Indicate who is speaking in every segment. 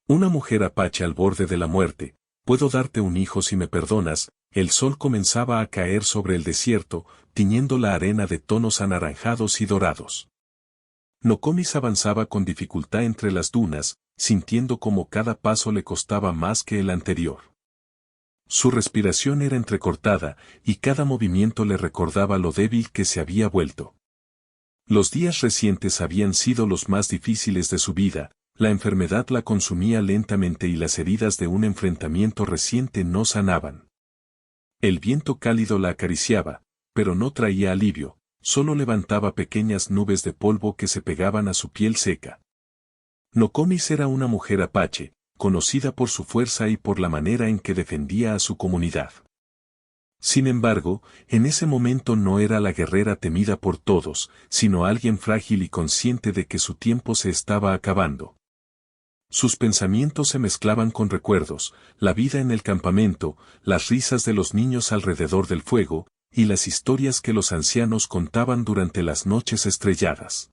Speaker 1: Una mujer apache al borde de la muerte, puedo darte un hijo si me perdonas. El sol comenzaba a caer sobre el desierto, tiñendo la arena de tonos anaranjados y dorados. Nokomis avanzaba con dificultad entre las dunas, sintiendo como cada paso le costaba más que el anterior. Su respiración era entrecortada, y cada movimiento le recordaba lo débil que se había vuelto. Los días recientes habían sido los más difíciles de su vida, la enfermedad la consumía lentamente y las heridas de un enfrentamiento reciente no sanaban. El viento cálido la acariciaba, pero no traía alivio, solo levantaba pequeñas nubes de polvo que se pegaban a su piel seca. Nokomis era una mujer apache, conocida por su fuerza y por la manera en que defendía a su comunidad. Sin embargo, en ese momento no era la guerrera temida por todos, sino alguien frágil y consciente de que su tiempo se estaba acabando. Sus pensamientos se mezclaban con recuerdos, la vida en el campamento, las risas de los niños alrededor del fuego, y las historias que los ancianos contaban durante las noches estrelladas.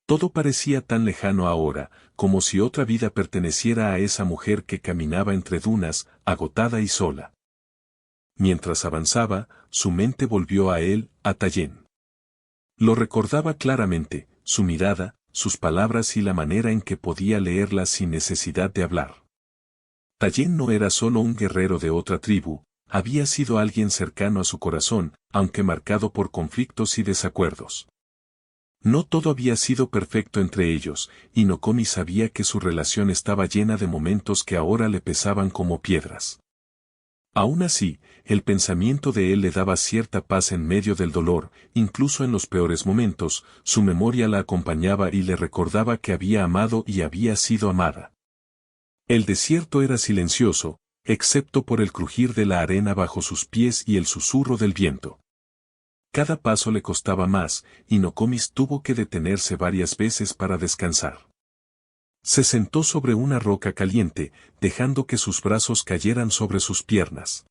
Speaker 1: Todo parecía tan lejano ahora, como si otra vida perteneciera a esa mujer que caminaba entre dunas, agotada y sola. Mientras avanzaba, su mente volvió a él, a Tayen. Lo recordaba claramente, su mirada, sus palabras y la manera en que podía leerlas sin necesidad de hablar. Tayen no era solo un guerrero de otra tribu, había sido alguien cercano a su corazón, aunque marcado por conflictos y desacuerdos. No todo había sido perfecto entre ellos, y Nokomis sabía que su relación estaba llena de momentos que ahora le pesaban como piedras. Aún así, el pensamiento de él le daba cierta paz en medio del dolor, incluso en los peores momentos, su memoria la acompañaba y le recordaba que había amado y había sido amada. El desierto era silencioso, excepto por el crujir de la arena bajo sus pies y el susurro del viento. Cada paso le costaba más, y Nokomis tuvo que detenerse varias veces para descansar. Se sentó sobre una roca caliente, dejando que sus brazos cayeran sobre sus piernas.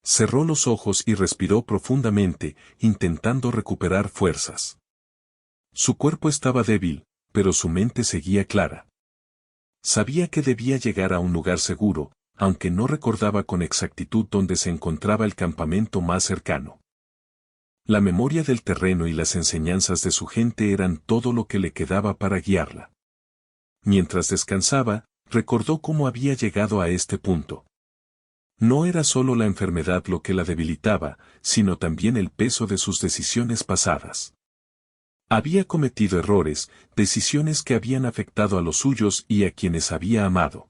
Speaker 1: Cerró los ojos y respiró profundamente, intentando recuperar fuerzas. Su cuerpo estaba débil, pero su mente seguía clara. Sabía que debía llegar a un lugar seguro, aunque no recordaba con exactitud dónde se encontraba el campamento más cercano. La memoria del terreno y las enseñanzas de su gente eran todo lo que le quedaba para guiarla. Mientras descansaba, recordó cómo había llegado a este punto. No era solo la enfermedad lo que la debilitaba, sino también el peso de sus decisiones pasadas. Había cometido errores, decisiones que habían afectado a los suyos y a quienes había amado.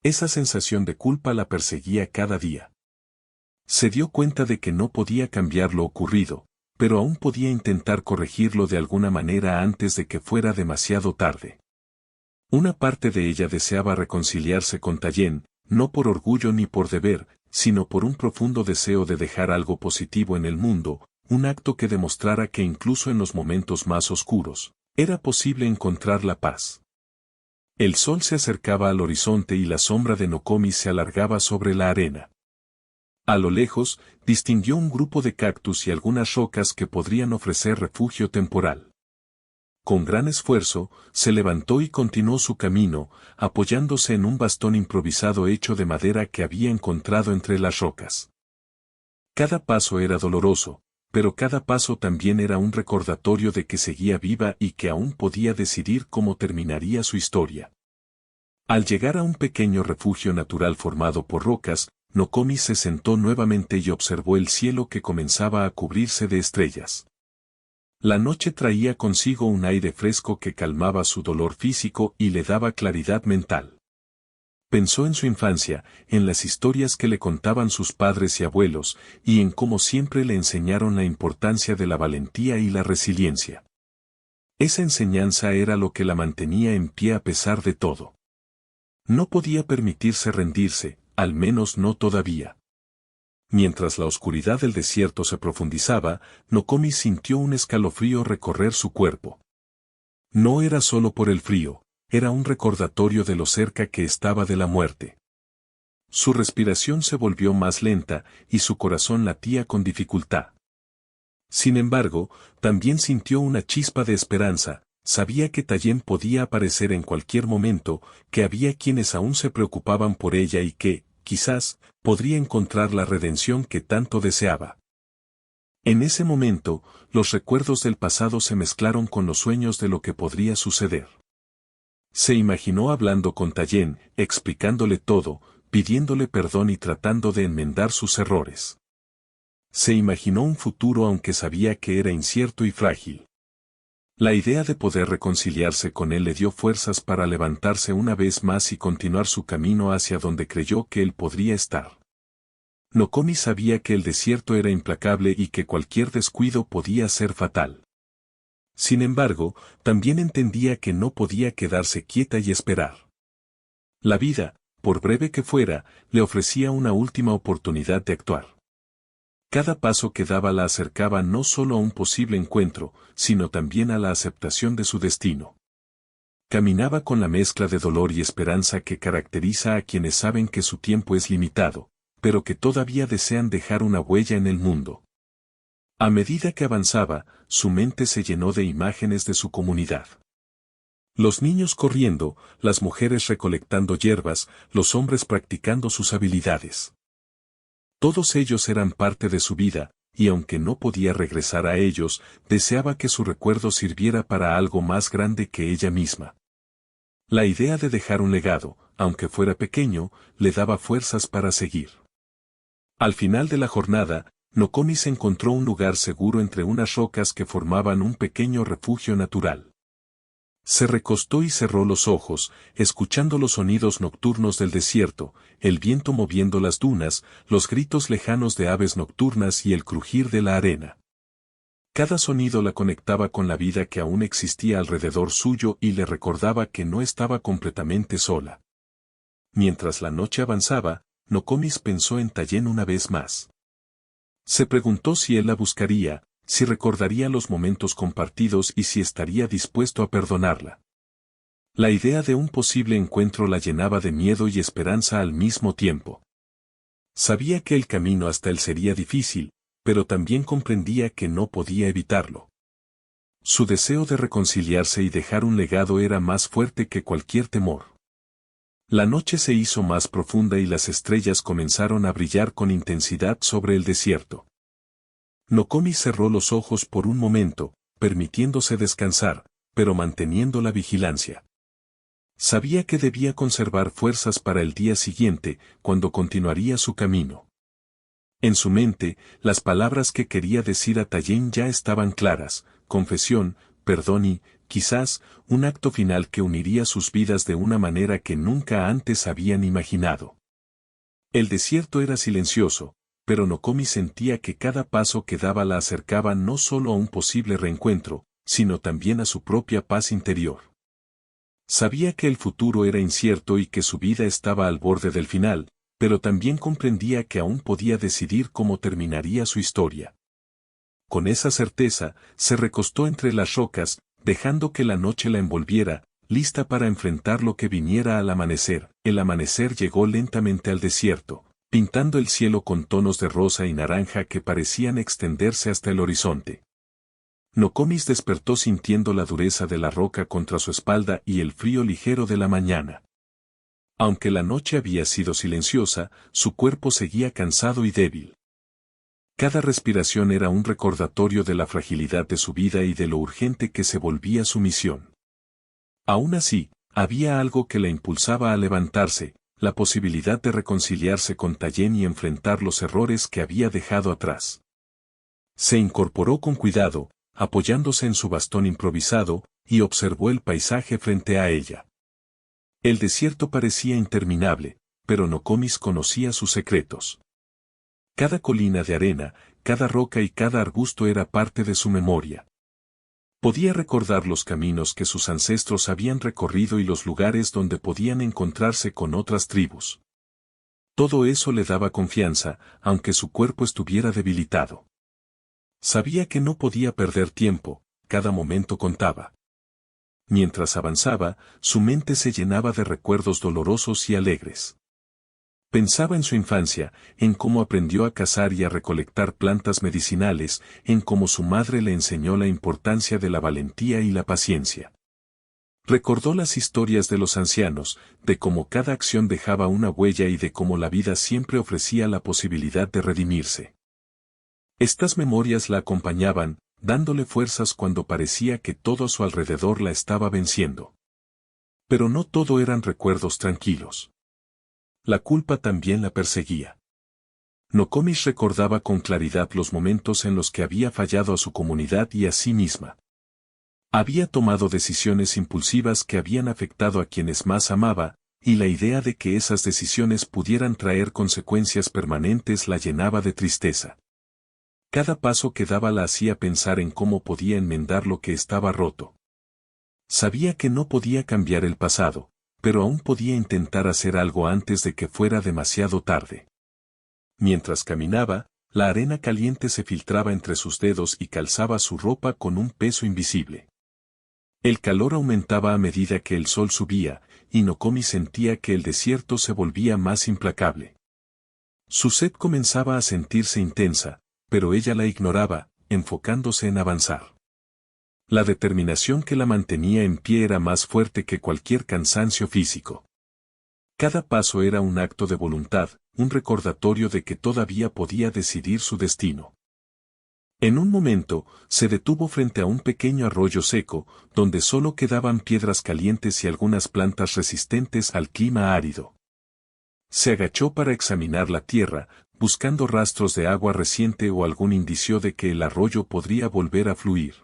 Speaker 1: Esa sensación de culpa la perseguía cada día. Se dio cuenta de que no podía cambiar lo ocurrido, pero aún podía intentar corregirlo de alguna manera antes de que fuera demasiado tarde. Una parte de ella deseaba reconciliarse con Tayen, no por orgullo ni por deber, sino por un profundo deseo de dejar algo positivo en el mundo, un acto que demostrara que incluso en los momentos más oscuros, era posible encontrar la paz. El sol se acercaba al horizonte y la sombra de Nokomis se alargaba sobre la arena. A lo lejos, distinguió un grupo de cactus y algunas rocas que podrían ofrecer refugio temporal. Con gran esfuerzo, se levantó y continuó su camino, apoyándose en un bastón improvisado hecho de madera que había encontrado entre las rocas. Cada paso era doloroso, pero cada paso también era un recordatorio de que seguía viva y que aún podía decidir cómo terminaría su historia. Al llegar a un pequeño refugio natural formado por rocas, Nokomis se sentó nuevamente y observó el cielo que comenzaba a cubrirse de estrellas. La noche traía consigo un aire fresco que calmaba su dolor físico y le daba claridad mental. Pensó en su infancia, en las historias que le contaban sus padres y abuelos, y en cómo siempre le enseñaron la importancia de la valentía y la resiliencia. Esa enseñanza era lo que la mantenía en pie a pesar de todo. No podía permitirse rendirse, al menos no todavía. Mientras la oscuridad del desierto se profundizaba, Nokomis sintió un escalofrío recorrer su cuerpo. No era solo por el frío, era un recordatorio de lo cerca que estaba de la muerte. Su respiración se volvió más lenta y su corazón latía con dificultad. Sin embargo, también sintió una chispa de esperanza, Sabía que Tallien podía aparecer en cualquier momento, que había quienes aún se preocupaban por ella y que, quizás, podría encontrar la redención que tanto deseaba. En ese momento, los recuerdos del pasado se mezclaron con los sueños de lo que podría suceder. Se imaginó hablando con Tallien, explicándole todo, pidiéndole perdón y tratando de enmendar sus errores. Se imaginó un futuro aunque sabía que era incierto y frágil. La idea de poder reconciliarse con él le dio fuerzas para levantarse una vez más y continuar su camino hacia donde creyó que él podría estar. Nokomi sabía que el desierto era implacable y que cualquier descuido podía ser fatal. Sin embargo, también entendía que no podía quedarse quieta y esperar. La vida, por breve que fuera, le ofrecía una última oportunidad de actuar. Cada paso que daba la acercaba no solo a un posible encuentro, sino también a la aceptación de su destino. Caminaba con la mezcla de dolor y esperanza que caracteriza a quienes saben que su tiempo es limitado, pero que todavía desean dejar una huella en el mundo. A medida que avanzaba, su mente se llenó de imágenes de su comunidad. Los niños corriendo, las mujeres recolectando hierbas, los hombres practicando sus habilidades. Todos ellos eran parte de su vida, y aunque no podía regresar a ellos, deseaba que su recuerdo sirviera para algo más grande que ella misma. La idea de dejar un legado, aunque fuera pequeño, le daba fuerzas para seguir. Al final de la jornada, Nokomi se encontró un lugar seguro entre unas rocas que formaban un pequeño refugio natural. Se recostó y cerró los ojos, escuchando los sonidos nocturnos del desierto, el viento moviendo las dunas, los gritos lejanos de aves nocturnas y el crujir de la arena. Cada sonido la conectaba con la vida que aún existía alrededor suyo y le recordaba que no estaba completamente sola. Mientras la noche avanzaba, Nokomi pensó en Tallien una vez más. Se preguntó si él la buscaría, si recordaría los momentos compartidos y si estaría dispuesto a perdonarla. La idea de un posible encuentro la llenaba de miedo y esperanza al mismo tiempo. Sabía que el camino hasta él sería difícil, pero también comprendía que no podía evitarlo. Su deseo de reconciliarse y dejar un legado era más fuerte que cualquier temor. La noche se hizo más profunda y las estrellas comenzaron a brillar con intensidad sobre el desierto. Nokomi cerró los ojos por un momento, permitiéndose descansar, pero manteniendo la vigilancia. Sabía que debía conservar fuerzas para el día siguiente, cuando continuaría su camino. En su mente, las palabras que quería decir a Tallien ya estaban claras: confesión, perdón y, quizás, un acto final que uniría sus vidas de una manera que nunca antes habían imaginado. El desierto era silencioso, pero Nokomi sentía que cada paso que daba la acercaba no solo a un posible reencuentro, sino también a su propia paz interior. Sabía que el futuro era incierto y que su vida estaba al borde del final, pero también comprendía que aún podía decidir cómo terminaría su historia. Con esa certeza, se recostó entre las rocas, dejando que la noche la envolviera, lista para enfrentar lo que viniera al amanecer. El amanecer llegó lentamente al desierto, pintando el cielo con tonos de rosa y naranja que parecían extenderse hasta el horizonte. Nokomi despertó sintiendo la dureza de la roca contra su espalda y el frío ligero de la mañana. Aunque la noche había sido silenciosa, su cuerpo seguía cansado y débil. Cada respiración era un recordatorio de la fragilidad de su vida y de lo urgente que se volvía su misión. Aún así, había algo que la impulsaba a levantarse: la posibilidad de reconciliarse con Tallien y enfrentar los errores que había dejado atrás. Se incorporó con cuidado, apoyándose en su bastón improvisado, y observó el paisaje frente a ella. El desierto parecía interminable, pero Nokomi conocía sus secretos. Cada colina de arena, cada roca y cada arbusto era parte de su memoria. Podía recordar los caminos que sus ancestros habían recorrido y los lugares donde podían encontrarse con otras tribus. Todo eso le daba confianza, aunque su cuerpo estuviera debilitado. Sabía que no podía perder tiempo, cada momento contaba. Mientras avanzaba, su mente se llenaba de recuerdos dolorosos y alegres. Pensaba en su infancia, en cómo aprendió a cazar y a recolectar plantas medicinales, en cómo su madre le enseñó la importancia de la valentía y la paciencia. Recordó las historias de los ancianos, de cómo cada acción dejaba una huella y de cómo la vida siempre ofrecía la posibilidad de redimirse. Estas memorias la acompañaban, dándole fuerzas cuando parecía que todo a su alrededor la estaba venciendo. Pero no todo eran recuerdos tranquilos. La culpa también la perseguía. Nokomis recordaba con claridad los momentos en los que había fallado a su comunidad y a sí misma. Había tomado decisiones impulsivas que habían afectado a quienes más amaba, y la idea de que esas decisiones pudieran traer consecuencias permanentes la llenaba de tristeza. Cada paso que daba la hacía pensar en cómo podía enmendar lo que estaba roto. Sabía que no podía cambiar el pasado, pero aún podía intentar hacer algo antes de que fuera demasiado tarde. Mientras caminaba, la arena caliente se filtraba entre sus dedos y calzaba su ropa con un peso invisible. El calor aumentaba a medida que el sol subía, y Nokomi sentía que el desierto se volvía más implacable. Su sed comenzaba a sentirse intensa, pero ella la ignoraba, enfocándose en avanzar. La determinación que la mantenía en pie era más fuerte que cualquier cansancio físico. Cada paso era un acto de voluntad, un recordatorio de que todavía podía decidir su destino. En un momento, se detuvo frente a un pequeño arroyo seco, donde solo quedaban piedras calientes y algunas plantas resistentes al clima árido. Se agachó para examinar la tierra, buscando rastros de agua reciente o algún indicio de que el arroyo podría volver a fluir.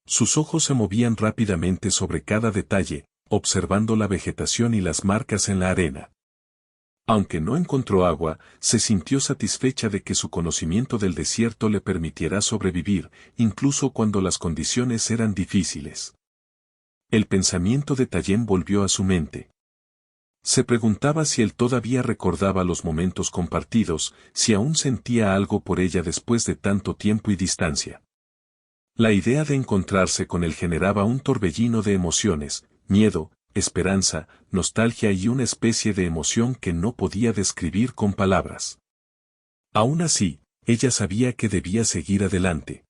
Speaker 1: Sus ojos se movían rápidamente sobre cada detalle, observando la vegetación y las marcas en la arena. Aunque no encontró agua, se sintió satisfecha de que su conocimiento del desierto le permitiera sobrevivir, incluso cuando las condiciones eran difíciles. El pensamiento de Tallien volvió a su mente. Se preguntaba si él todavía recordaba los momentos compartidos, si aún sentía algo por ella después de tanto tiempo y distancia. La idea de encontrarse con él generaba un torbellino de emociones, miedo, esperanza, nostalgia y una especie de emoción que no podía describir con palabras. Aún así, ella sabía que debía seguir adelante.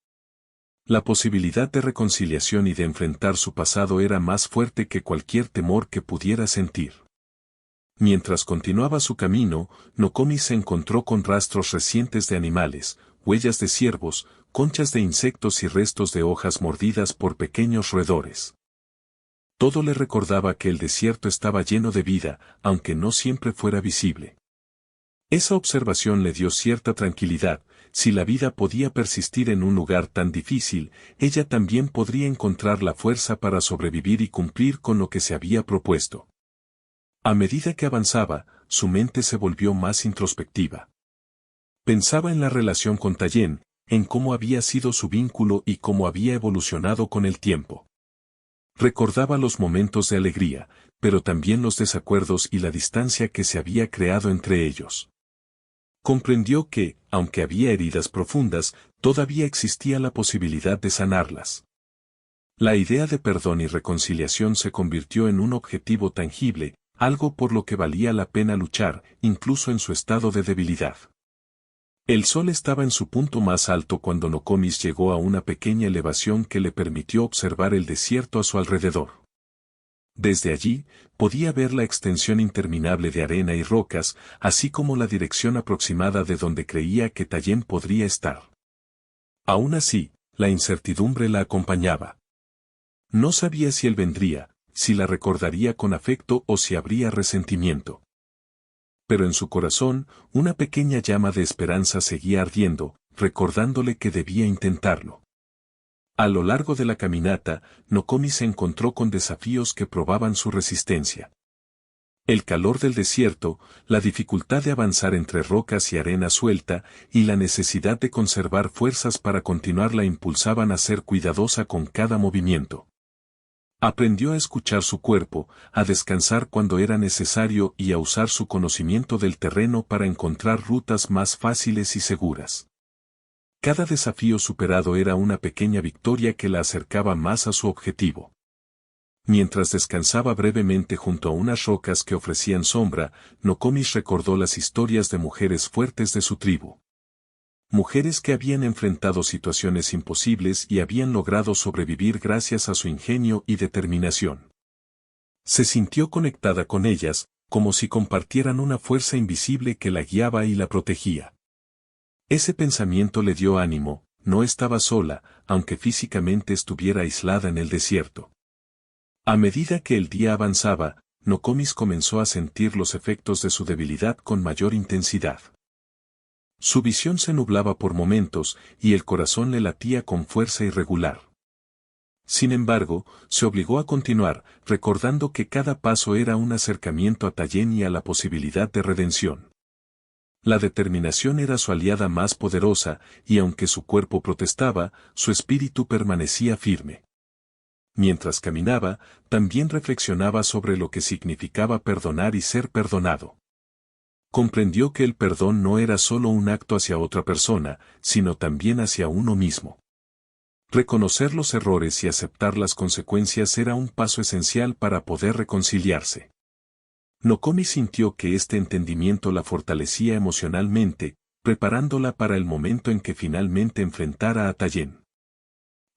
Speaker 1: La posibilidad de reconciliación y de enfrentar su pasado era más fuerte que cualquier temor que pudiera sentir. Mientras continuaba su camino, Nokomi se encontró con rastros recientes de animales, huellas de ciervos, conchas de insectos y restos de hojas mordidas por pequeños roedores. Todo le recordaba que el desierto estaba lleno de vida, aunque no siempre fuera visible. Esa observación le dio cierta tranquilidad. Si la vida podía persistir en un lugar tan difícil, ella también podría encontrar la fuerza para sobrevivir y cumplir con lo que se había propuesto. A medida que avanzaba, su mente se volvió más introspectiva. Pensaba en la relación con Tallien, en cómo había sido su vínculo y cómo había evolucionado con el tiempo. Recordaba los momentos de alegría, pero también los desacuerdos y la distancia que se había creado entre ellos. Comprendió que, aunque había heridas profundas, todavía existía la posibilidad de sanarlas. La idea de perdón y reconciliación se convirtió en un objetivo tangible, algo por lo que valía la pena luchar, incluso en su estado de debilidad. El sol estaba en su punto más alto cuando Nokomis llegó a una pequeña elevación que le permitió observar el desierto a su alrededor. Desde allí, podía ver la extensión interminable de arena y rocas, así como la dirección aproximada de donde creía que Tallien podría estar. Aún así, la incertidumbre la acompañaba. No sabía si él vendría, si la recordaría con afecto o si habría resentimiento. Pero en su corazón, una pequeña llama de esperanza seguía ardiendo, recordándole que debía intentarlo. A lo largo de la caminata, Nokomi se encontró con desafíos que probaban su resistencia. El calor del desierto, la dificultad de avanzar entre rocas y arena suelta, y la necesidad de conservar fuerzas para continuar la impulsaban a ser cuidadosa con cada movimiento. Aprendió a escuchar su cuerpo, a descansar cuando era necesario y a usar su conocimiento del terreno para encontrar rutas más fáciles y seguras. Cada desafío superado era una pequeña victoria que la acercaba más a su objetivo. Mientras descansaba brevemente junto a unas rocas que ofrecían sombra, Nokomis recordó las historias de mujeres fuertes de su tribu. Mujeres que habían enfrentado situaciones imposibles y habían logrado sobrevivir gracias a su ingenio y determinación. Se sintió conectada con ellas, como si compartieran una fuerza invisible que la guiaba y la protegía. Ese pensamiento le dio ánimo, no estaba sola, aunque físicamente estuviera aislada en el desierto. A medida que el día avanzaba, Nokomis comenzó a sentir los efectos de su debilidad con mayor intensidad. Su visión se nublaba por momentos y el corazón le latía con fuerza irregular. Sin embargo, se obligó a continuar, recordando que cada paso era un acercamiento a Tallen y a la posibilidad de redención. La determinación era su aliada más poderosa, y aunque su cuerpo protestaba, su espíritu permanecía firme. Mientras caminaba, también reflexionaba sobre lo que significaba perdonar y ser perdonado. Comprendió que el perdón no era solo un acto hacia otra persona, sino también hacia uno mismo. Reconocer los errores y aceptar las consecuencias era un paso esencial para poder reconciliarse. Nokomi sintió que este entendimiento la fortalecía emocionalmente, preparándola para el momento en que finalmente enfrentara a Tallen.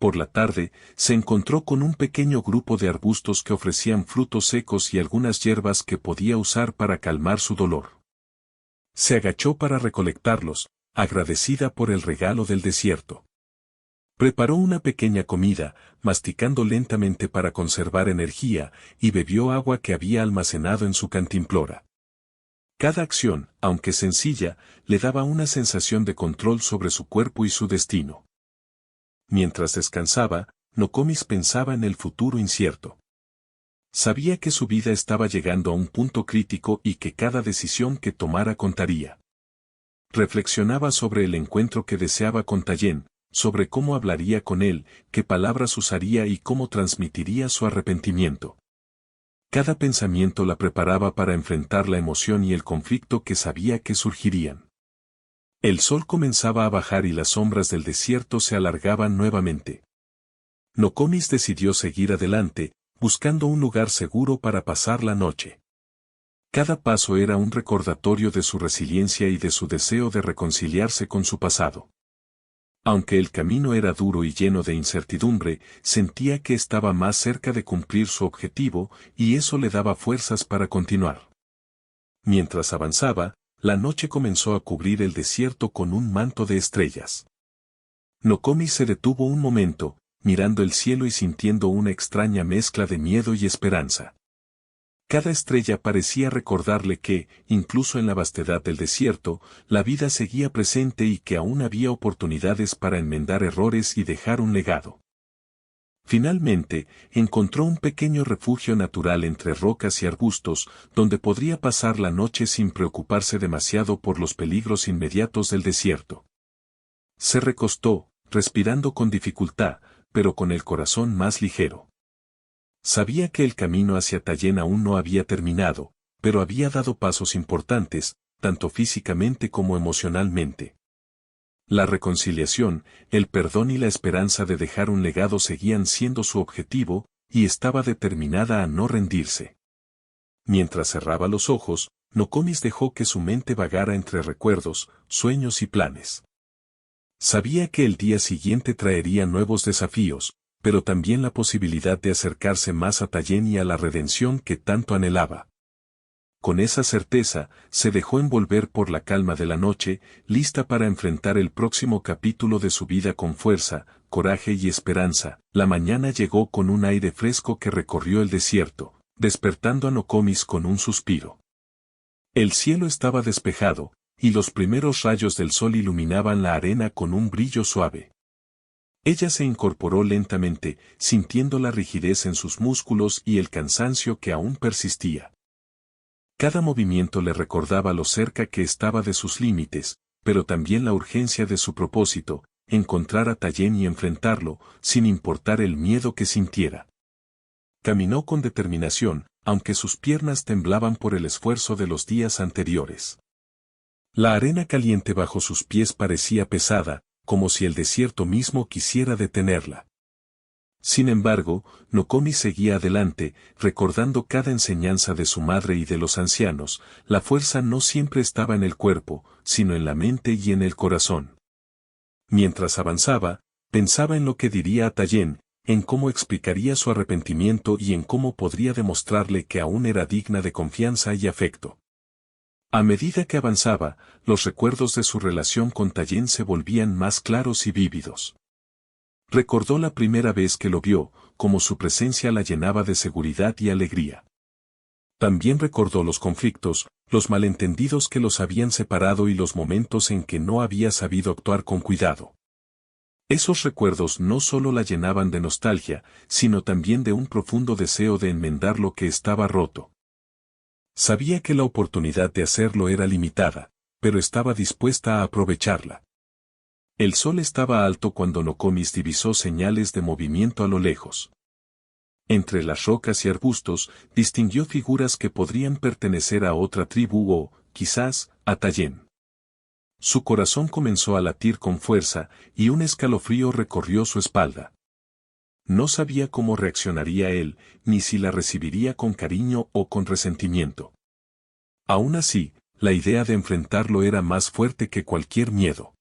Speaker 1: Por la tarde, se encontró con un pequeño grupo de arbustos que ofrecían frutos secos y algunas hierbas que podía usar para calmar su dolor. Se agachó para recolectarlos, agradecida por el regalo del desierto. Preparó una pequeña comida, masticando lentamente para conservar energía, y bebió agua que había almacenado en su cantimplora. Cada acción, aunque sencilla, le daba una sensación de control sobre su cuerpo y su destino. Mientras descansaba, Nokomis pensaba en el futuro incierto. Sabía que su vida estaba llegando a un punto crítico y que cada decisión que tomara contaría. Reflexionaba sobre el encuentro que deseaba con Tallen, sobre cómo hablaría con él, qué palabras usaría y cómo transmitiría su arrepentimiento. Cada pensamiento la preparaba para enfrentar la emoción y el conflicto que sabía que surgirían. El sol comenzaba a bajar y las sombras del desierto se alargaban nuevamente. Nokomis decidió seguir adelante, buscando un lugar seguro para pasar la noche. Cada paso era un recordatorio de su resiliencia y de su deseo de reconciliarse con su pasado. Aunque el camino era duro y lleno de incertidumbre, sentía que estaba más cerca de cumplir su objetivo, y eso le daba fuerzas para continuar. Mientras avanzaba, la noche comenzó a cubrir el desierto con un manto de estrellas. Nokomi se detuvo un momento, mirando el cielo y sintiendo una extraña mezcla de miedo y esperanza. Cada estrella parecía recordarle que, incluso en la vastedad del desierto, la vida seguía presente y que aún había oportunidades para enmendar errores y dejar un legado. Finalmente, encontró un pequeño refugio natural entre rocas y arbustos, donde podría pasar la noche sin preocuparse demasiado por los peligros inmediatos del desierto. Se recostó, respirando con dificultad, pero con el corazón más ligero. Sabía que el camino hacia Tallen aún no había terminado, pero había dado pasos importantes, tanto físicamente como emocionalmente. La reconciliación, el perdón y la esperanza de dejar un legado seguían siendo su objetivo, y estaba determinada a no rendirse. Mientras cerraba los ojos, Nokomis dejó que su mente vagara entre recuerdos, sueños y planes. Sabía que el día siguiente traería nuevos desafíos, pero también la posibilidad de acercarse más a Tallen y a la redención que tanto anhelaba. Con esa certeza, se dejó envolver por la calma de la noche, lista para enfrentar el próximo capítulo de su vida con fuerza, coraje y esperanza. La mañana llegó con un aire fresco que recorrió el desierto, despertando a Nokomis con un suspiro. El cielo estaba despejado, y los primeros rayos del sol iluminaban la arena con un brillo suave. Ella se incorporó lentamente, sintiendo la rigidez en sus músculos y el cansancio que aún persistía. Cada movimiento le recordaba lo cerca que estaba de sus límites, pero también la urgencia de su propósito, encontrar a Tallen y enfrentarlo, sin importar el miedo que sintiera. Caminó con determinación, aunque sus piernas temblaban por el esfuerzo de los días anteriores. La arena caliente bajo sus pies parecía pesada, como si el desierto mismo quisiera detenerla. Sin embargo, Nokomi seguía adelante, recordando cada enseñanza de su madre y de los ancianos. La fuerza no siempre estaba en el cuerpo, sino en la mente y en el corazón. Mientras avanzaba, pensaba en lo que diría a Tayen, en cómo explicaría su arrepentimiento y en cómo podría demostrarle que aún era digna de confianza y afecto. A medida que avanzaba, los recuerdos de su relación con Tayen se volvían más claros y vívidos. Recordó la primera vez que lo vio, como su presencia la llenaba de seguridad y alegría. También recordó los conflictos, los malentendidos que los habían separado y los momentos en que no había sabido actuar con cuidado. Esos recuerdos no solo la llenaban de nostalgia, sino también de un profundo deseo de enmendar lo que estaba roto. Sabía que la oportunidad de hacerlo era limitada, pero estaba dispuesta a aprovecharla. El sol estaba alto cuando Nokomi divisó señales de movimiento a lo lejos. Entre las rocas y arbustos, distinguió figuras que podrían pertenecer a otra tribu o, quizás, a Tayen. Su corazón comenzó a latir con fuerza, y un escalofrío recorrió su espalda. No sabía cómo reaccionaría él, ni si la recibiría con cariño o con resentimiento. Aún así, la idea de enfrentarlo era más fuerte que cualquier miedo.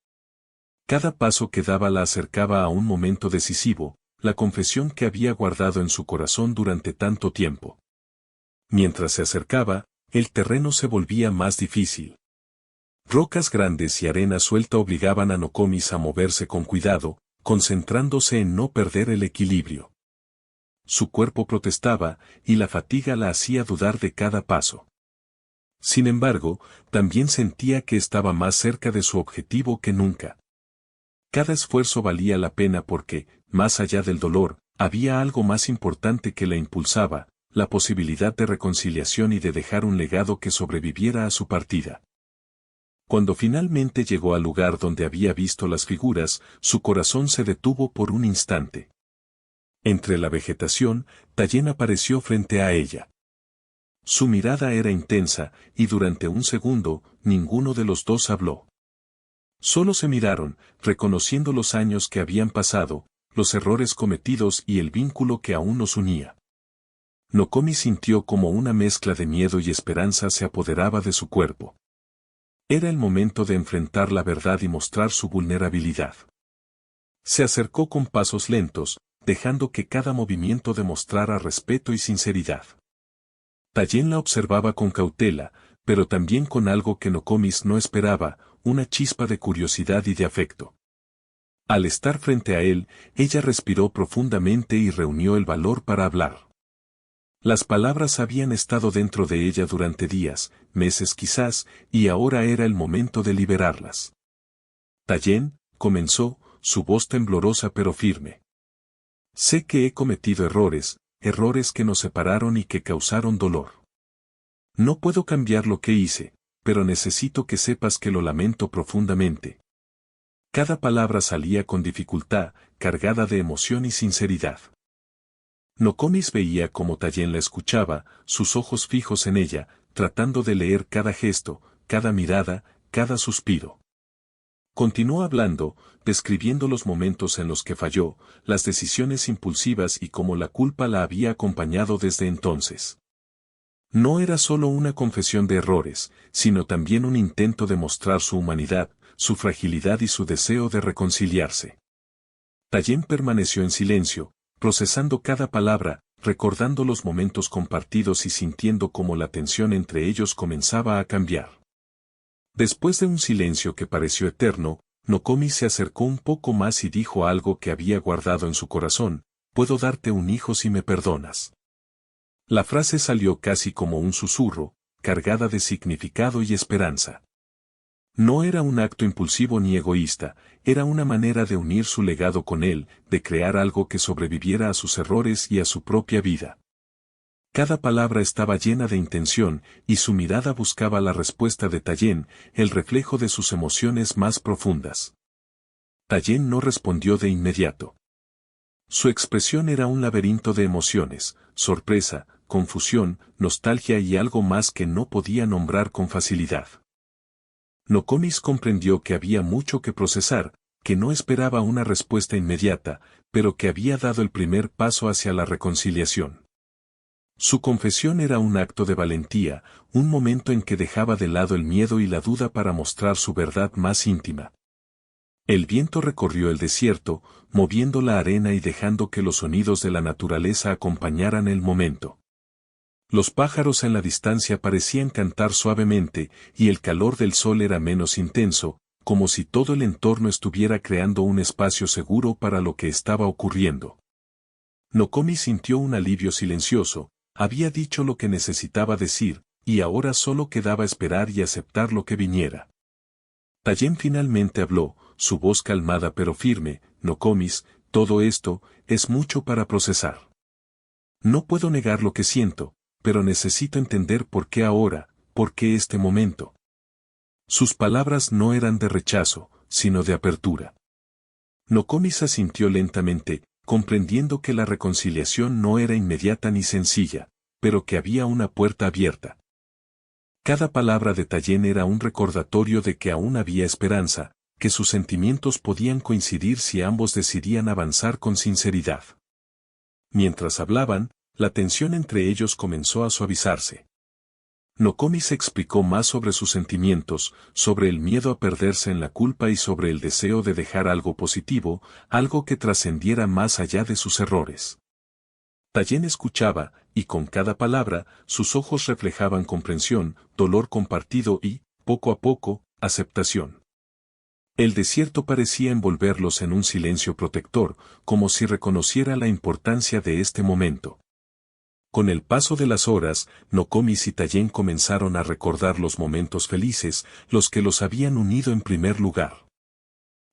Speaker 1: Cada paso que daba la acercaba a un momento decisivo, la confesión que había guardado en su corazón durante tanto tiempo. Mientras se acercaba, el terreno se volvía más difícil. Rocas grandes y arena suelta obligaban a Nokomi a moverse con cuidado, concentrándose en no perder el equilibrio. Su cuerpo protestaba, y la fatiga la hacía dudar de cada paso. Sin embargo, también sentía que estaba más cerca de su objetivo que nunca. Cada esfuerzo valía la pena porque, más allá del dolor, había algo más importante que la impulsaba, la posibilidad de reconciliación y de dejar un legado que sobreviviera a su partida. Cuando finalmente llegó al lugar donde había visto las figuras, su corazón se detuvo por un instante. Entre la vegetación, Tayen apareció frente a ella. Su mirada era intensa, y durante un segundo, ninguno de los dos habló. Solo se miraron, reconociendo los años que habían pasado, los errores cometidos y el vínculo que aún nos unía. Nokomi sintió como una mezcla de miedo y esperanza se apoderaba de su cuerpo. Era el momento de enfrentar la verdad y mostrar su vulnerabilidad. Se acercó con pasos lentos, dejando que cada movimiento demostrara respeto y sinceridad. Tayen la observaba con cautela, pero también con algo que Nokomi no esperaba, una chispa de curiosidad y de afecto. Al estar frente a él, ella respiró profundamente y reunió el valor para hablar. Las palabras habían estado dentro de ella durante días, meses quizás, y ahora era el momento de liberarlas. Tayen, comenzó, su voz temblorosa pero firme. Sé que he cometido errores que nos separaron y que causaron dolor. No puedo cambiar lo que hice, pero necesito que sepas que lo lamento profundamente. Cada palabra salía con dificultad, cargada de emoción y sinceridad. Nokomi veía cómo Tayen la escuchaba, sus ojos fijos en ella, tratando de leer cada gesto, cada mirada, cada suspiro. Continuó hablando, describiendo los momentos en los que falló, las decisiones impulsivas y cómo la culpa la había acompañado desde entonces. No era solo una confesión de errores, sino también un intento de mostrar su humanidad, su fragilidad y su deseo de reconciliarse. Tayen permaneció en silencio, procesando cada palabra, recordando los momentos compartidos y sintiendo cómo la tensión entre ellos comenzaba a cambiar. Después de un silencio que pareció eterno, Nokomi se acercó un poco más y dijo algo que había guardado en su corazón: «Puedo darte un hijo si me perdonas». La frase salió casi como un susurro, cargada de significado y esperanza. No era un acto impulsivo ni egoísta, era una manera de unir su legado con él, de crear algo que sobreviviera a sus errores y a su propia vida. Cada palabra estaba llena de intención, y su mirada buscaba la respuesta de Tayen, el reflejo de sus emociones más profundas. Tayen no respondió de inmediato. Su expresión era un laberinto de emociones, sorpresa, confusión, nostalgia y algo más que no podía nombrar con facilidad. Nokomi comprendió que había mucho que procesar, que no esperaba una respuesta inmediata, pero que había dado el primer paso hacia la reconciliación. Su confesión era un acto de valentía, un momento en que dejaba de lado el miedo y la duda para mostrar su verdad más íntima. El viento recorrió el desierto, moviendo la arena y dejando que los sonidos de la naturaleza acompañaran el momento. Los pájaros en la distancia parecían cantar suavemente, y el calor del sol era menos intenso, como si todo el entorno estuviera creando un espacio seguro para lo que estaba ocurriendo. Nokomi sintió un alivio silencioso, había dicho lo que necesitaba decir, y ahora solo quedaba esperar y aceptar lo que viniera. Tayen finalmente habló, su voz calmada pero firme: Nokomis, todo esto es mucho para procesar. No puedo negar lo que siento, pero necesito entender por qué ahora, por qué este momento. Sus palabras no eran de rechazo, sino de apertura. Nokomis asintió lentamente, comprendiendo que la reconciliación no era inmediata ni sencilla, pero que había una puerta abierta. Cada palabra de Tayen era un recordatorio de que aún había esperanza, que sus sentimientos podían coincidir si ambos decidían avanzar con sinceridad. Mientras hablaban, la tensión entre ellos comenzó a suavizarse. Nokomi se explicó más sobre sus sentimientos, sobre el miedo a perderse en la culpa y sobre el deseo de dejar algo positivo, algo que trascendiera más allá de sus errores. Tayen escuchaba, y con cada palabra, sus ojos reflejaban comprensión, dolor compartido y, poco a poco, aceptación. El desierto parecía envolverlos en un silencio protector, como si reconociera la importancia de este momento. Con el paso de las horas, Nokomis y Tayen comenzaron a recordar los momentos felices, los que los habían unido en primer lugar.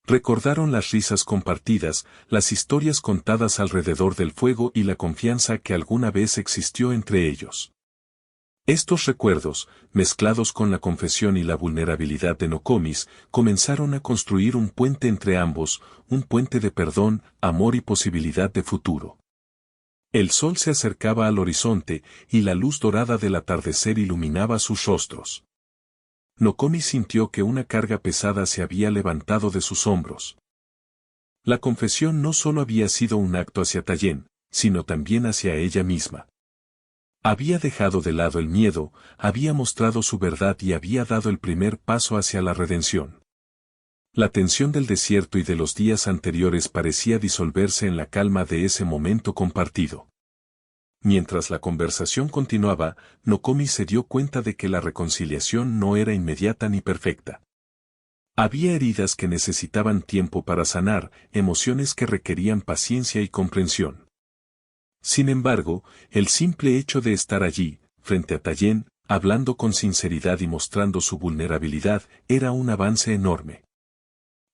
Speaker 1: Recordaron las risas compartidas, las historias contadas alrededor del fuego y la confianza que alguna vez existió entre ellos. Estos recuerdos, mezclados con la confesión y la vulnerabilidad de Nokomis, comenzaron a construir un puente entre ambos, un puente de perdón, amor y posibilidad de futuro. El sol se acercaba al horizonte, y la luz dorada del atardecer iluminaba sus rostros. Nokomi sintió que una carga pesada se había levantado de sus hombros. La confesión no solo había sido un acto hacia Tayen, sino también hacia ella misma. Había dejado de lado el miedo, había mostrado su verdad y había dado el primer paso hacia la redención. La tensión del desierto y de los días anteriores parecía disolverse en la calma de ese momento compartido. Mientras la conversación continuaba, Nokomi se dio cuenta de que la reconciliación no era inmediata ni perfecta. Había heridas que necesitaban tiempo para sanar, emociones que requerían paciencia y comprensión. Sin embargo, el simple hecho de estar allí, frente a Tayen, hablando con sinceridad y mostrando su vulnerabilidad, era un avance enorme.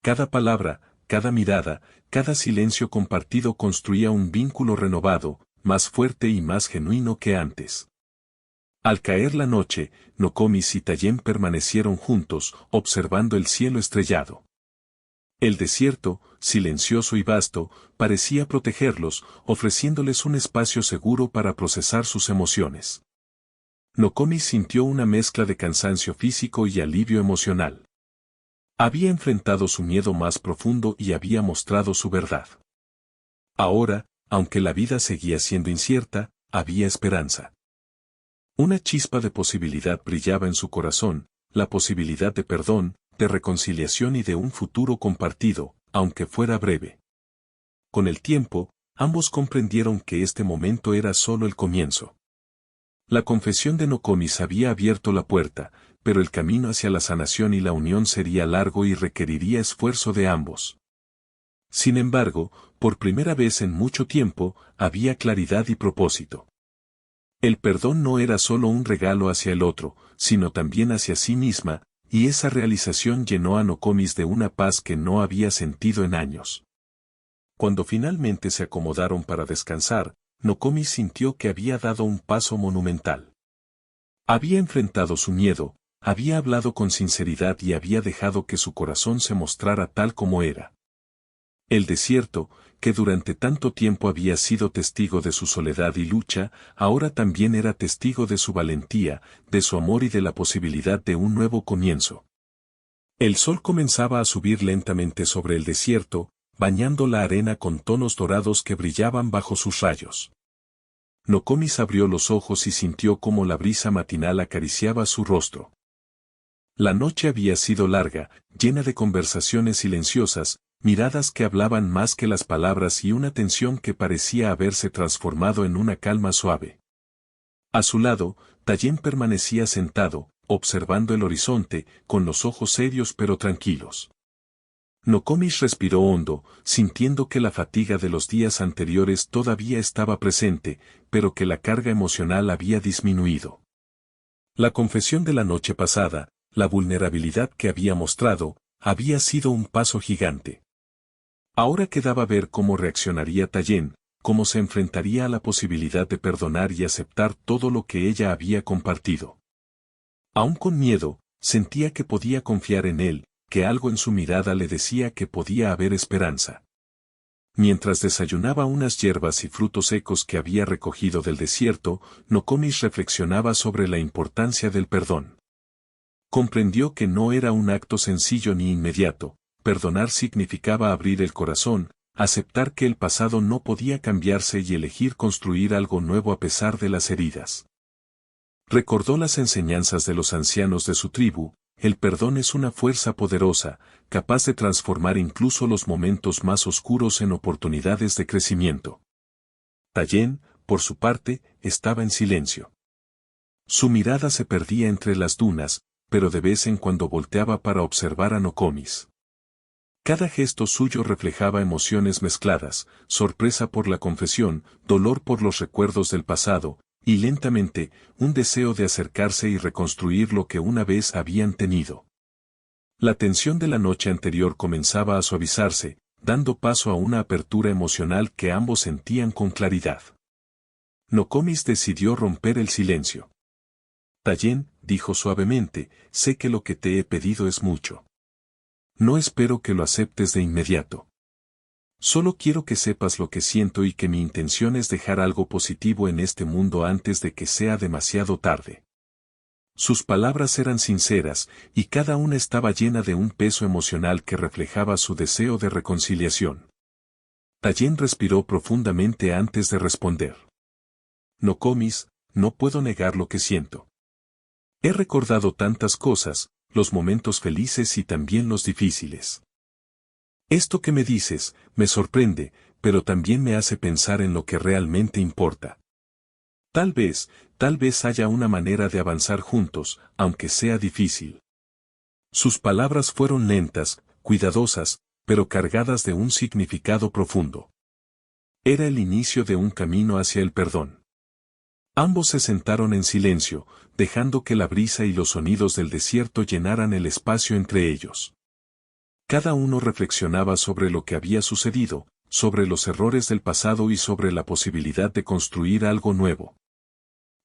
Speaker 1: Cada palabra, cada mirada, cada silencio compartido construía un vínculo renovado, más fuerte y más genuino que antes. Al caer la noche, Nokomis y Tayen permanecieron juntos, observando el cielo estrellado. El desierto, silencioso y vasto, parecía protegerlos, ofreciéndoles un espacio seguro para procesar sus emociones. Nokomi sintió una mezcla de cansancio físico y alivio emocional. Había enfrentado su miedo más profundo y había mostrado su verdad. Ahora, aunque la vida seguía siendo incierta, había esperanza. Una chispa de posibilidad brillaba en su corazón, la posibilidad de perdón, de reconciliación y de un futuro compartido, aunque fuera breve. Con el tiempo, ambos comprendieron que este momento era solo el comienzo. La confesión de Nokomis había abierto la puerta, pero el camino hacia la sanación y la unión sería largo y requeriría esfuerzo de ambos. Sin embargo, por primera vez en mucho tiempo, había claridad y propósito. El perdón no era solo un regalo hacia el otro, sino también hacia sí misma, y esa realización llenó a Nokomis de una paz que no había sentido en años. Cuando finalmente se acomodaron para descansar, Nokomis sintió que había dado un paso monumental. Había enfrentado su miedo, había hablado con sinceridad y había dejado que su corazón se mostrara tal como era. El desierto, que durante tanto tiempo había sido testigo de su soledad y lucha, ahora también era testigo de su valentía, de su amor y de la posibilidad de un nuevo comienzo. El sol comenzaba a subir lentamente sobre el desierto, bañando la arena con tonos dorados que brillaban bajo sus rayos. Nokomis abrió los ojos y sintió cómo la brisa matinal acariciaba su rostro. La noche había sido larga, llena de conversaciones silenciosas, miradas que hablaban más que las palabras y una tensión que parecía haberse transformado en una calma suave. A su lado, Tayen permanecía sentado, observando el horizonte, con los ojos serios pero tranquilos. Nokomis respiró hondo, sintiendo que la fatiga de los días anteriores todavía estaba presente, pero que la carga emocional había disminuido. La confesión de la noche pasada, la vulnerabilidad que había mostrado, había sido un paso gigante. Ahora quedaba ver cómo reaccionaría Tayen, cómo se enfrentaría a la posibilidad de perdonar y aceptar todo lo que ella había compartido. Aún con miedo, sentía que podía confiar en él, que algo en su mirada le decía que podía haber esperanza. Mientras desayunaba unas hierbas y frutos secos que había recogido del desierto, Nokomis reflexionaba sobre la importancia del perdón. Comprendió que no era un acto sencillo ni inmediato. Perdonar significaba abrir el corazón, aceptar que el pasado no podía cambiarse y elegir construir algo nuevo a pesar de las heridas. Recordó las enseñanzas de los ancianos de su tribu: el perdón es una fuerza poderosa, capaz de transformar incluso los momentos más oscuros en oportunidades de crecimiento. Tayen, por su parte, estaba en silencio. Su mirada se perdía entre las dunas, pero de vez en cuando volteaba para observar a Nokomis. Cada gesto suyo reflejaba emociones mezcladas: sorpresa por la confesión, dolor por los recuerdos del pasado, y lentamente, un deseo de acercarse y reconstruir lo que una vez habían tenido. La tensión de la noche anterior comenzaba a suavizarse, dando paso a una apertura emocional que ambos sentían con claridad. Nokomis decidió romper el silencio. Tayen, dijo suavemente, sé que lo que te he pedido es mucho. No espero que lo aceptes de inmediato. Solo quiero que sepas lo que siento y que mi intención es dejar algo positivo en este mundo antes de que sea demasiado tarde. Sus palabras eran sinceras, y cada una estaba llena de un peso emocional que reflejaba su deseo de reconciliación. Tayen respiró profundamente antes de responder. Nokomis, no puedo negar lo que siento. He recordado tantas cosas, los momentos felices y también los difíciles. Esto que me dices, me sorprende, pero también me hace pensar en lo que realmente importa. Tal vez haya una manera de avanzar juntos, aunque sea difícil. Sus palabras fueron lentas, cuidadosas, pero cargadas de un significado profundo. Era el inicio de un camino hacia el perdón. Ambos se sentaron en silencio, dejando que la brisa y los sonidos del desierto llenaran el espacio entre ellos. Cada uno reflexionaba sobre lo que había sucedido, sobre los errores del pasado y sobre la posibilidad de construir algo nuevo.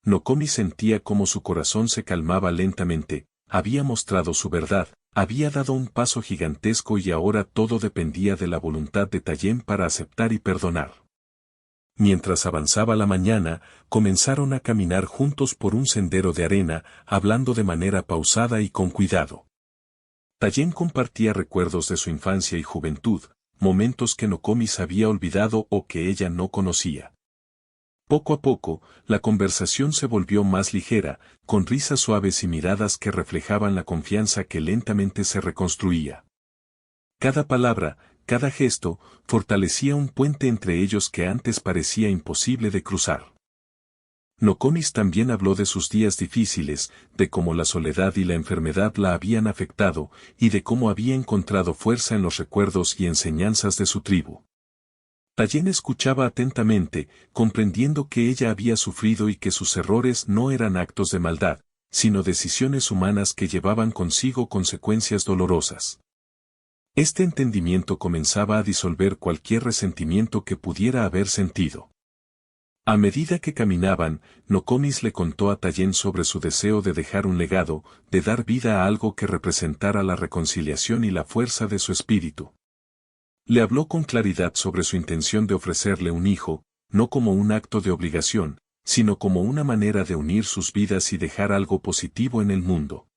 Speaker 1: Nokomis sentía cómo su corazón se calmaba lentamente, había mostrado su verdad, había dado un paso gigantesco y ahora todo dependía de la voluntad de Tayen para aceptar y perdonar. Mientras avanzaba la mañana, comenzaron a caminar juntos por un sendero de arena, hablando de manera pausada y con cuidado. Tayen compartía recuerdos de su infancia y juventud, momentos que Nokomis había olvidado o que ella no conocía. Poco a poco, la conversación se volvió más ligera, con risas suaves y miradas que reflejaban la confianza que lentamente se reconstruía. Cada palabra, cada gesto, fortalecía un puente entre ellos que antes parecía imposible de cruzar. Nokomis también habló de sus días difíciles, de cómo la soledad y la enfermedad la habían afectado, y de cómo había encontrado fuerza en los recuerdos y enseñanzas de su tribu. Tayen escuchaba atentamente, comprendiendo que ella había sufrido y que sus errores no eran actos de maldad, sino decisiones humanas que llevaban consigo consecuencias dolorosas. Este entendimiento comenzaba a disolver cualquier resentimiento que pudiera haber sentido. A medida que caminaban, Nokomis le contó a Tayen sobre su deseo de dejar un legado, de dar vida a algo que representara la reconciliación y la fuerza de su espíritu. Le habló con claridad sobre su intención de ofrecerle un hijo, no como un acto de obligación, sino como una manera de unir sus vidas y dejar algo positivo en el mundo.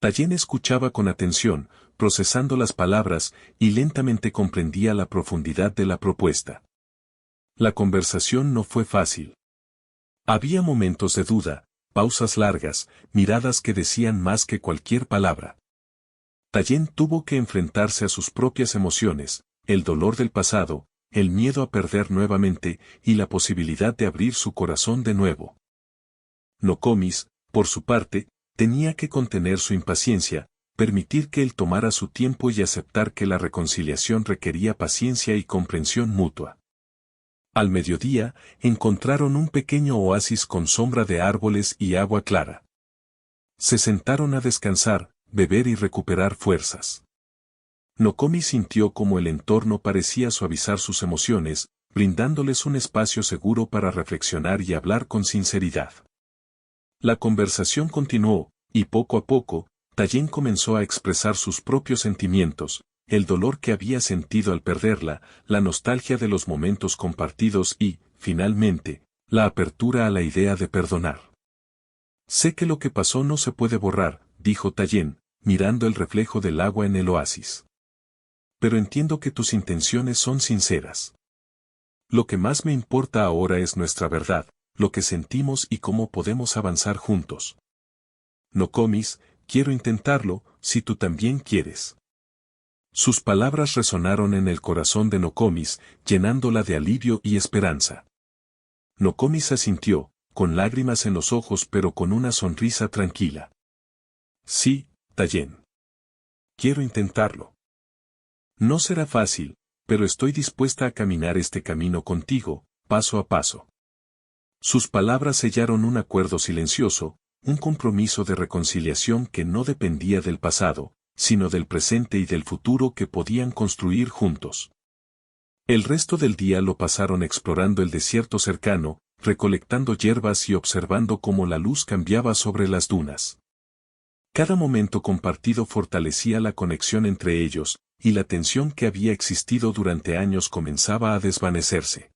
Speaker 1: Tayen escuchaba con atención, procesando las palabras, y lentamente comprendía la profundidad de la propuesta. La conversación no fue fácil. Había momentos de duda, pausas largas, miradas que decían más que cualquier palabra. Tayen tuvo que enfrentarse a sus propias emociones, el dolor del pasado, el miedo a perder nuevamente, y la posibilidad de abrir su corazón de nuevo. Nokomis, por su parte, tenía que contener su impaciencia, permitir que él tomara su tiempo y aceptar que la reconciliación requería paciencia y comprensión mutua. Al mediodía, encontraron un pequeño oasis con sombra de árboles y agua clara. Se sentaron a descansar, beber y recuperar fuerzas. Nokomi sintió como el entorno parecía suavizar sus emociones, brindándoles un espacio seguro para reflexionar y hablar con sinceridad. La conversación continuó, y poco a poco, Tayen comenzó a expresar sus propios sentimientos, el dolor que había sentido al perderla, la nostalgia de los momentos compartidos y, finalmente, la apertura a la idea de perdonar. Sé que lo que pasó no se puede borrar, dijo Tayen, mirando el reflejo del agua en el oasis. Pero entiendo que tus intenciones son sinceras. Lo que más me importa ahora es nuestra verdad, lo que sentimos y cómo podemos avanzar juntos. Nokomis, quiero intentarlo, si tú también quieres. Sus palabras resonaron en el corazón de Nokomis, llenándola de alivio y esperanza. Nokomis asintió, con lágrimas en los ojos pero con una sonrisa tranquila. Sí, Tayen. Quiero intentarlo. No será fácil, pero estoy dispuesta a caminar este camino contigo, paso a paso. Sus palabras sellaron un acuerdo silencioso, un compromiso de reconciliación que no dependía del pasado, sino del presente y del futuro que podían construir juntos. El resto del día lo pasaron explorando el desierto cercano, recolectando hierbas y observando cómo la luz cambiaba sobre las dunas. Cada momento compartido fortalecía la conexión entre ellos, y la tensión que había existido durante años comenzaba a desvanecerse.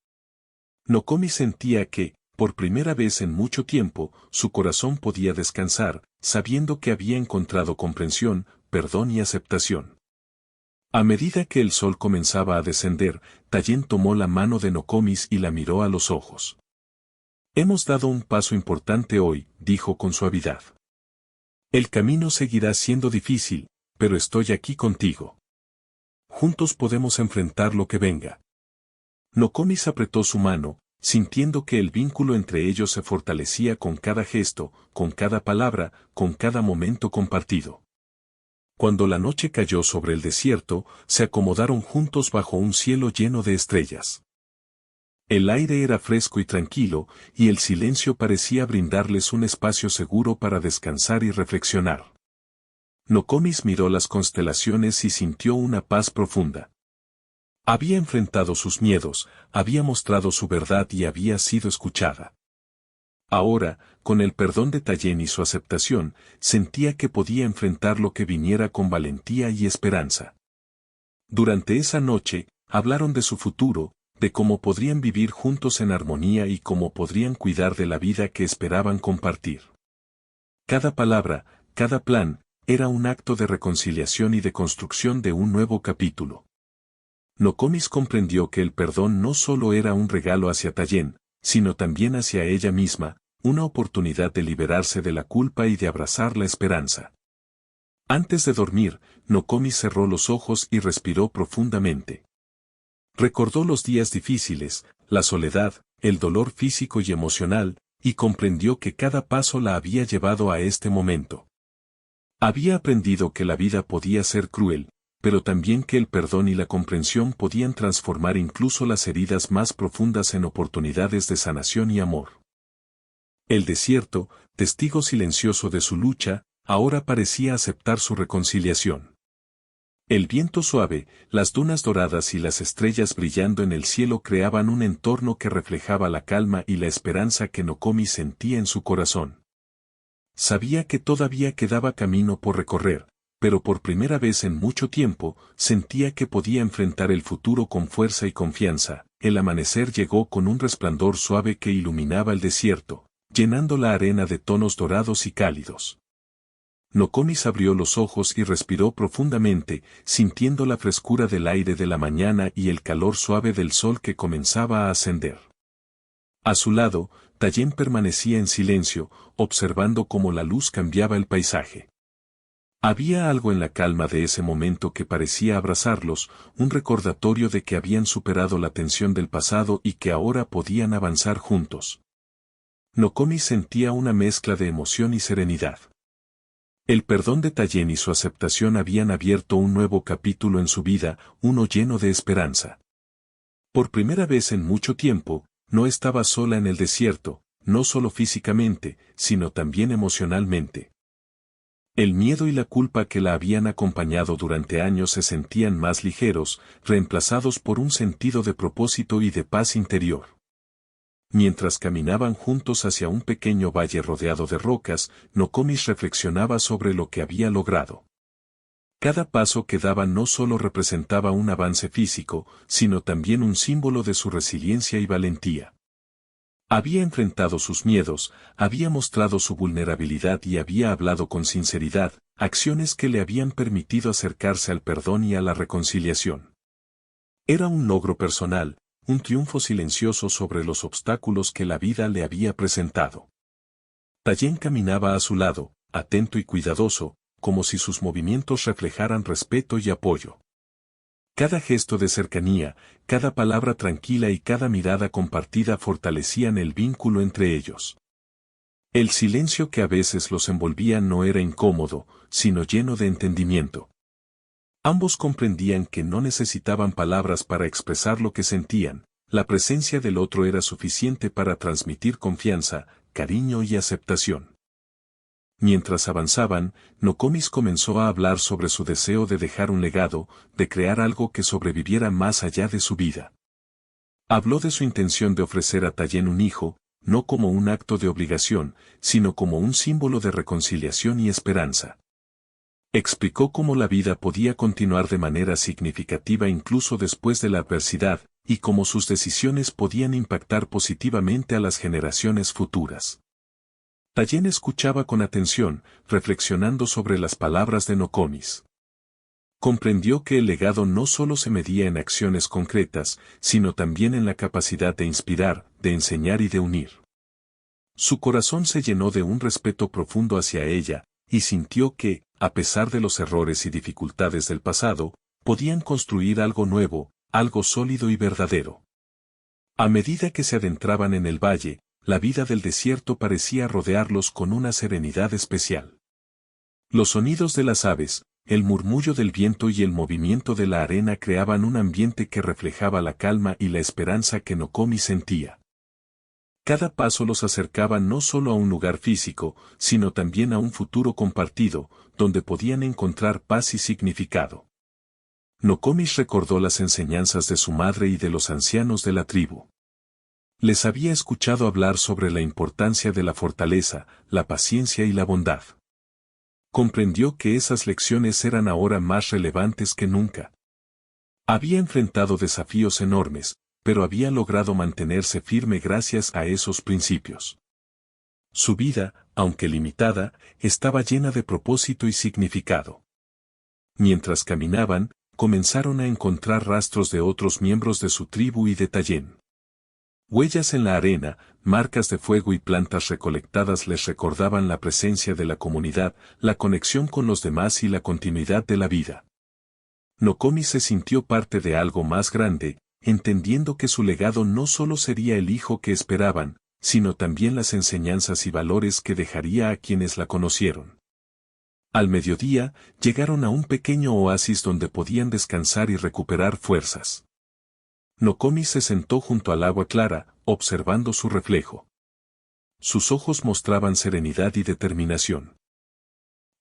Speaker 1: Nokomi sentía que, por primera vez en mucho tiempo, su corazón podía descansar, sabiendo que había encontrado comprensión, perdón y aceptación. A medida que el sol comenzaba a descender, Tayen tomó la mano de Nokomis y la miró a los ojos. Hemos dado un paso importante hoy, dijo con suavidad. El camino seguirá siendo difícil, pero estoy aquí contigo. Juntos podemos enfrentar lo que venga. Nokomis apretó su mano, sintiendo que el vínculo entre ellos se fortalecía con cada gesto, con cada palabra, con cada momento compartido. Cuando la noche cayó sobre el desierto, se acomodaron juntos bajo un cielo lleno de estrellas. El aire era fresco y tranquilo, y el silencio parecía brindarles un espacio seguro para descansar y reflexionar. Nokomis miró las constelaciones y sintió una paz profunda. Había enfrentado sus miedos, había mostrado su verdad y había sido escuchada. Ahora, con el perdón de Tayen y su aceptación, sentía que podía enfrentar lo que viniera con valentía y esperanza. Durante esa noche, hablaron de su futuro, de cómo podrían vivir juntos en armonía y cómo podrían cuidar de la vida que esperaban compartir. Cada palabra, cada plan, era un acto de reconciliación y de construcción de un nuevo capítulo. Nokomis comprendió que el perdón no solo era un regalo hacia Tayen, sino también hacia ella misma, una oportunidad de liberarse de la culpa y de abrazar la esperanza. Antes de dormir, Nokomis cerró los ojos y respiró profundamente. Recordó los días difíciles, la soledad, el dolor físico y emocional, y comprendió que cada paso la había llevado a este momento. Había aprendido que la vida podía ser cruel, pero también que el perdón y la comprensión podían transformar incluso las heridas más profundas en oportunidades de sanación y amor. El desierto, testigo silencioso de su lucha, ahora parecía aceptar su reconciliación. El viento suave, las dunas doradas y las estrellas brillando en el cielo creaban un entorno que reflejaba la calma y la esperanza que Nokomi sentía en su corazón. Sabía que todavía quedaba camino por recorrer, pero por primera vez en mucho tiempo, sentía que podía enfrentar el futuro con fuerza y confianza. El amanecer llegó con un resplandor suave que iluminaba el desierto, llenando la arena de tonos dorados y cálidos. Nokomis abrió los ojos y respiró profundamente, sintiendo la frescura del aire de la mañana y el calor suave del sol que comenzaba a ascender. A su lado, Tayen permanecía en silencio, observando cómo la luz cambiaba el paisaje. Había algo en la calma de ese momento que parecía abrazarlos, un recordatorio de que habían superado la tensión del pasado y que ahora podían avanzar juntos. Nokomis sentía una mezcla de emoción y serenidad. El perdón de Tayen y su aceptación habían abierto un nuevo capítulo en su vida, uno lleno de esperanza. Por primera vez en mucho tiempo, no estaba sola en el desierto, no solo físicamente, sino también emocionalmente. El miedo y la culpa que la habían acompañado durante años se sentían más ligeros, reemplazados por un sentido de propósito y de paz interior. Mientras caminaban juntos hacia un pequeño valle rodeado de rocas, Nokomis reflexionaba sobre lo que había logrado. Cada paso que daba no solo representaba un avance físico, sino también un símbolo de su resiliencia y valentía. Había enfrentado sus miedos, había mostrado su vulnerabilidad y había hablado con sinceridad, acciones que le habían permitido acercarse al perdón y a la reconciliación. Era un logro personal, un triunfo silencioso sobre los obstáculos que la vida le había presentado. Tayen caminaba a su lado, atento y cuidadoso, como si sus movimientos reflejaran respeto y apoyo. Cada gesto de cercanía, cada palabra tranquila y cada mirada compartida fortalecían el vínculo entre ellos. El silencio que a veces los envolvía no era incómodo, sino lleno de entendimiento. Ambos comprendían que no necesitaban palabras para expresar lo que sentían, la presencia del otro era suficiente para transmitir confianza, cariño y aceptación. Mientras avanzaban, Nokomis comenzó a hablar sobre su deseo de dejar un legado, de crear algo que sobreviviera más allá de su vida. Habló de su intención de ofrecer a Tayen un hijo, no como un acto de obligación, sino como un símbolo de reconciliación y esperanza. Explicó cómo la vida podía continuar de manera significativa incluso después de la adversidad, y cómo sus decisiones podían impactar positivamente a las generaciones futuras. Tayen escuchaba con atención, reflexionando sobre las palabras de Nokomis. Comprendió que el legado no solo se medía en acciones concretas, sino también en la capacidad de inspirar, de enseñar y de unir. Su corazón se llenó de un respeto profundo hacia ella, y sintió que, a pesar de los errores y dificultades del pasado, podían construir algo nuevo, algo sólido y verdadero. A medida que se adentraban en el valle, la vida del desierto parecía rodearlos con una serenidad especial. Los sonidos de las aves, el murmullo del viento y el movimiento de la arena creaban un ambiente que reflejaba la calma y la esperanza que Nokomis sentía. Cada paso los acercaba no solo a un lugar físico, sino también a un futuro compartido, donde podían encontrar paz y significado. Nokomis recordó las enseñanzas de su madre y de los ancianos de la tribu. Les había escuchado hablar sobre la importancia de la fortaleza, la paciencia y la bondad. Comprendió que esas lecciones eran ahora más relevantes que nunca. Había enfrentado desafíos enormes, pero había logrado mantenerse firme gracias a esos principios. Su vida, aunque limitada, estaba llena de propósito y significado. Mientras caminaban, comenzaron a encontrar rastros de otros miembros de su tribu y de Tayen. Huellas en la arena, marcas de fuego y plantas recolectadas les recordaban la presencia de la comunidad, la conexión con los demás y la continuidad de la vida. Nokomis se sintió parte de algo más grande, entendiendo que su legado no solo sería el hijo que esperaban, sino también las enseñanzas y valores que dejaría a quienes la conocieron. Al mediodía, llegaron a un pequeño oasis donde podían descansar y recuperar fuerzas. Nokomis se sentó junto al agua clara, observando su reflejo. Sus ojos mostraban serenidad y determinación.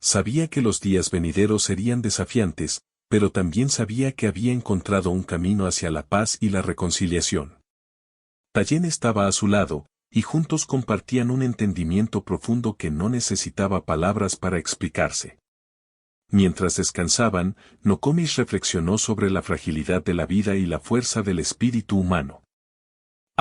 Speaker 1: Sabía que los días venideros serían desafiantes, pero también sabía que había encontrado un camino hacia la paz y la reconciliación. Tayen estaba a su lado, y juntos compartían un entendimiento profundo que no necesitaba palabras para explicarse. Mientras descansaban, Nokomis reflexionó sobre la fragilidad de la vida y la fuerza del espíritu humano.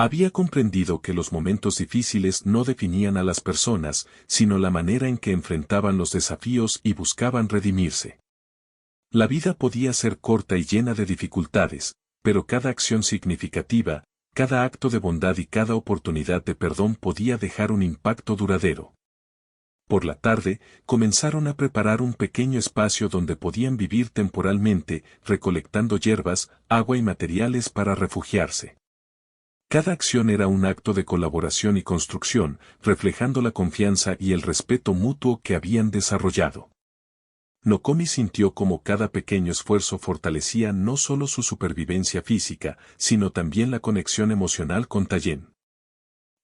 Speaker 1: Había comprendido que los momentos difíciles no definían a las personas, sino la manera en que enfrentaban los desafíos y buscaban redimirse. La vida podía ser corta y llena de dificultades, pero cada acción significativa, cada acto de bondad y cada oportunidad de perdón podía dejar un impacto duradero. Por la tarde, comenzaron a preparar un pequeño espacio donde podían vivir temporalmente, recolectando hierbas, agua y materiales para refugiarse. Cada acción era un acto de colaboración y construcción, reflejando la confianza y el respeto mutuo que habían desarrollado. Nokomi sintió como cada pequeño esfuerzo fortalecía no solo su supervivencia física, sino también la conexión emocional con Tayen.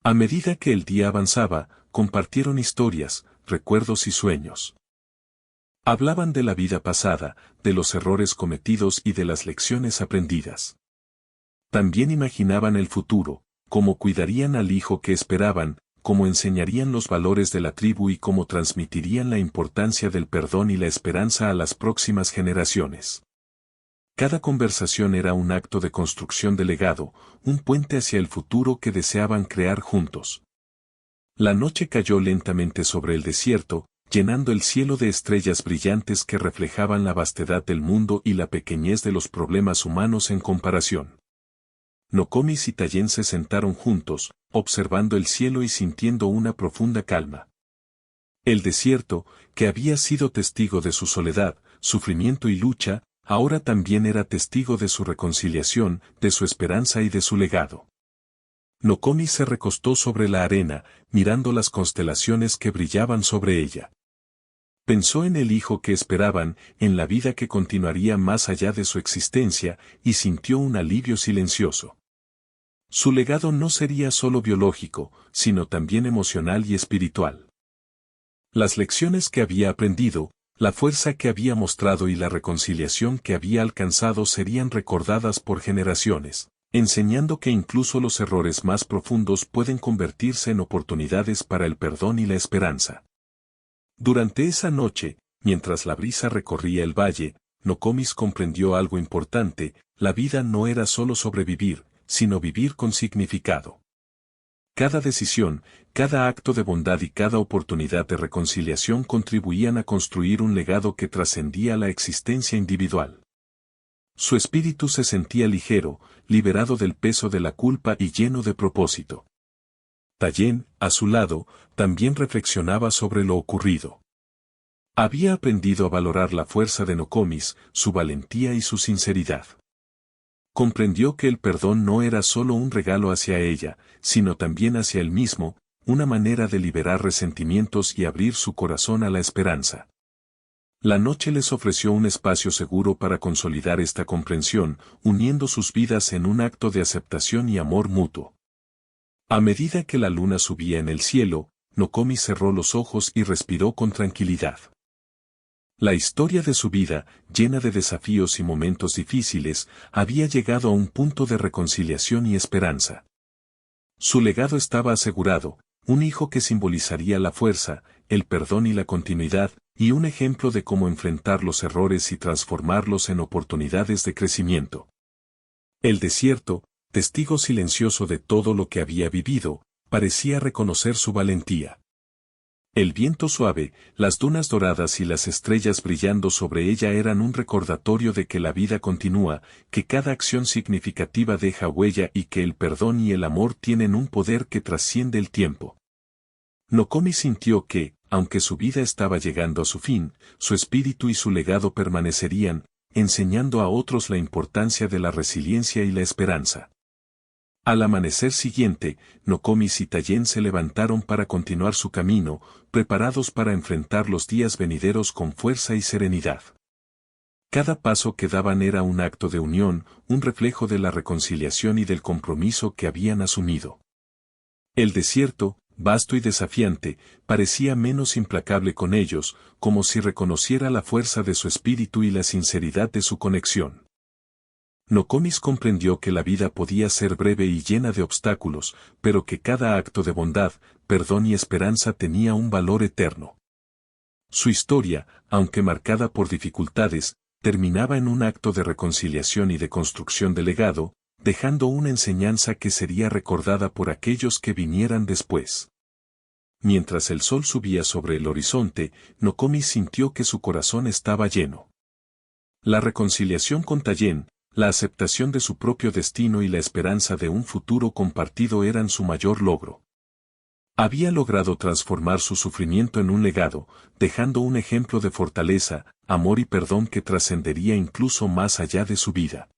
Speaker 1: A medida que el día avanzaba, compartieron historias, recuerdos y sueños. Hablaban de la vida pasada, de los errores cometidos y de las lecciones aprendidas. También imaginaban el futuro, cómo cuidarían al hijo que esperaban, cómo enseñarían los valores de la tribu y cómo transmitirían la importancia del perdón y la esperanza a las próximas generaciones. Cada conversación era un acto de construcción de legado, un puente hacia el futuro que deseaban crear juntos. La noche cayó lentamente sobre el desierto, llenando el cielo de estrellas brillantes que reflejaban la vastedad del mundo y la pequeñez de los problemas humanos en comparación. Nokomi y Tayen se sentaron juntos, observando el cielo y sintiendo una profunda calma. El desierto, que había sido testigo de su soledad, sufrimiento y lucha, ahora también era testigo de su reconciliación, de su esperanza y de su legado. Nokomi se recostó sobre la arena, mirando las constelaciones que brillaban sobre ella. Pensó en el hijo que esperaban, en la vida que continuaría más allá de su existencia, y sintió un alivio silencioso. Su legado no sería solo biológico, sino también emocional y espiritual. Las lecciones que había aprendido, la fuerza que había mostrado y la reconciliación que había alcanzado serían recordadas por generaciones, enseñando que incluso los errores más profundos pueden convertirse en oportunidades para el perdón y la esperanza. Durante esa noche, mientras la brisa recorría el valle, Nokomi comprendió algo importante: la vida no era solo sobrevivir, sino vivir con significado. Cada decisión, cada acto de bondad y cada oportunidad de reconciliación contribuían a construir un legado que trascendía la existencia individual. Su espíritu se sentía ligero, liberado del peso de la culpa y lleno de propósito. Tayen, a su lado, también reflexionaba sobre lo ocurrido. Había aprendido a valorar la fuerza de Nokomi, su valentía y su sinceridad. Comprendió que el perdón no era solo un regalo hacia ella, sino también hacia él mismo, una manera de liberar resentimientos y abrir su corazón a la esperanza. La noche les ofreció un espacio seguro para consolidar esta comprensión, uniendo sus vidas en un acto de aceptación y amor mutuo. A medida que la luna subía en el cielo, Nokomi cerró los ojos y respiró con tranquilidad. La historia de su vida, llena de desafíos y momentos difíciles, había llegado a un punto de reconciliación y esperanza. Su legado estaba asegurado, un hijo que simbolizaría la fuerza, el perdón y la continuidad, y un ejemplo de cómo enfrentar los errores y transformarlos en oportunidades de crecimiento. El desierto, testigo silencioso de todo lo que había vivido, parecía reconocer su valentía. El viento suave, las dunas doradas y las estrellas brillando sobre ella eran un recordatorio de que la vida continúa, que cada acción significativa deja huella y que el perdón y el amor tienen un poder que trasciende el tiempo. Nokomi sintió que, aunque su vida estaba llegando a su fin, su espíritu y su legado permanecerían, enseñando a otros la importancia de la resiliencia y la esperanza. Al amanecer siguiente, Nokomi y Tayen se levantaron para continuar su camino, preparados para enfrentar los días venideros con fuerza y serenidad. Cada paso que daban era un acto de unión, un reflejo de la reconciliación y del compromiso que habían asumido. El desierto, vasto y desafiante, parecía menos implacable con ellos, como si reconociera la fuerza de su espíritu y la sinceridad de su conexión. Nokomi comprendió que la vida podía ser breve y llena de obstáculos, pero que cada acto de bondad, perdón y esperanza tenía un valor eterno. Su historia, aunque marcada por dificultades, terminaba en un acto de reconciliación y de construcción de legado, dejando una enseñanza que sería recordada por aquellos que vinieran después. Mientras el sol subía sobre el horizonte, Nokomi sintió que su corazón estaba lleno. La reconciliación con Tayen, la aceptación de su propio destino y la esperanza de un futuro compartido eran su mayor logro. Había logrado transformar su sufrimiento en un legado, dejando un ejemplo de fortaleza, amor y perdón que trascendería incluso más allá de su vida.